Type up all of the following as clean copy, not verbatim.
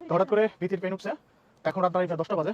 তো হঠাৎ করে ভীতির পেন উঠছে। এখন রাত প্রায় 10টা বাজে।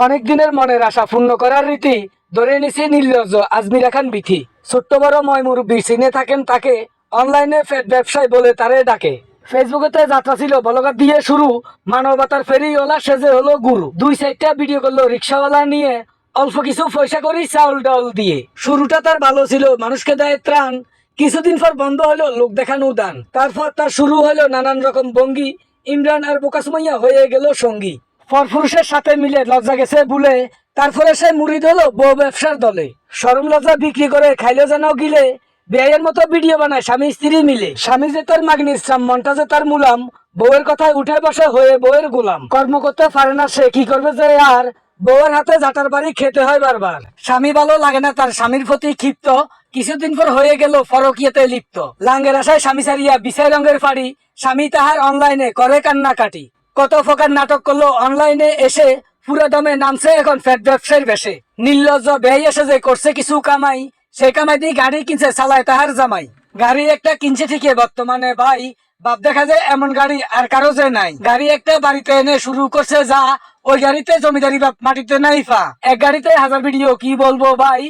অনেক দিনের মনের আশা পূর্ণ করার রীতি ধরে নিছে নির্লজ্জ আজমিরা খান বিথি। ছোট্ট বড় ময় মুরব্বী চিনে থাকেন তাকে, অনলাইনে ফেড ব্যবসায় বলে তারে ডাকে। ফেসবুকেতে যাত্রা ছিল ব্লগার দিয়ে শুরু, মানবতার ফেরিওয়ালা সেজে হলো গুরু। 2-4টা ভিডিও করলো রিক্সাওয়ালা নিয়ে, অল্প কিছু পয়সা করি চাউল ডাউল দিয়ে। শুরুটা তার ভালো ছিল, মানুষকে দেয় ত্রাণ। কিছুদিন পর বন্ধ হলো লোক দেখানো দান। তারপর তার শুরু হলো নানান রকম ভঙ্গি, ইমরান আর বোকাসুমাইয়া হয়ে গেল সঙ্গী। পরপুরুষের সাথে মিলে লজ্জা গেছে ভুলে, তারপরে সে মুড়িদ হলো বউ ব্যবসার দলে। শরম লজ্জা বিক্রি করে খাইলো যেন গিলে, বিয়ের মতো ভিডিও বানায় স্বামী স্ত্রী মিলে। স্বামী যে তার মাগনির শ্রাম, মনটা যে তার মুলাম, বউয়ের কথায় উঠে বসে হয়ে বউয়ের গোলাম। কর্ম করতে পারে না সে, কি করবে যে আর, বউয়ের হাতে জাটার বাড়ি খেতে হয় বারবার। স্বামী ভালো লাগে না তার, স্বামীর প্রতি ক্ষিপ্ত, কিছুদিন পর হয়ে গেল পরকীয়াতে লিপ্ত। লাঙ্গের আশায় স্বামী ছাড়িয়া বিছায় রঙের ফাড়ি, স্বামী তাহার অনলাইনে করে কান্নাকাটি। কত প্রকার নাটক করলো অনলাইনে এসে, পুরো দমে নামছে এখন ফ্যাট ব্যবসায়ীর বেশে। নির্লজ্জ বেই এসে যে করছে কিছু কামাই, সে কামাই দিয়ে গাড়ি কিনছে চালায় তাহার জামাই। গাড়ি একটা কিনছে ঠিকই বর্তমানে ভাই, বাপ দেখা যায় এমন গাড়ি আর কারো যে নাই। গাড়ি একটা বাড়িতে এনে শুরু করছে যা, ওই গাড়িতে জমিদারি বাপ মাটিতে নাই পা। এক গাড়িতে 1000 ভিডিও, কি বলবো ভাই,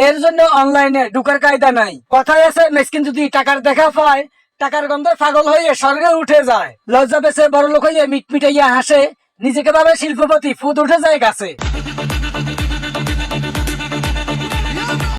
এর জন্য অনলাইনে ঢুকার কায়দা নাই। কথায় আছে মেসকিন যদি টাকার দেখা পায়, টাকার গন্ধে পাগল হয়ে স্বর্গে উঠে যায়। লজ্জা পেছে বড় লোক হইয়ে মিটমিটাইয়া হাসে, নিজেকে ভাবে শিল্পপতি, ফুদ উঠে যায় গাছে।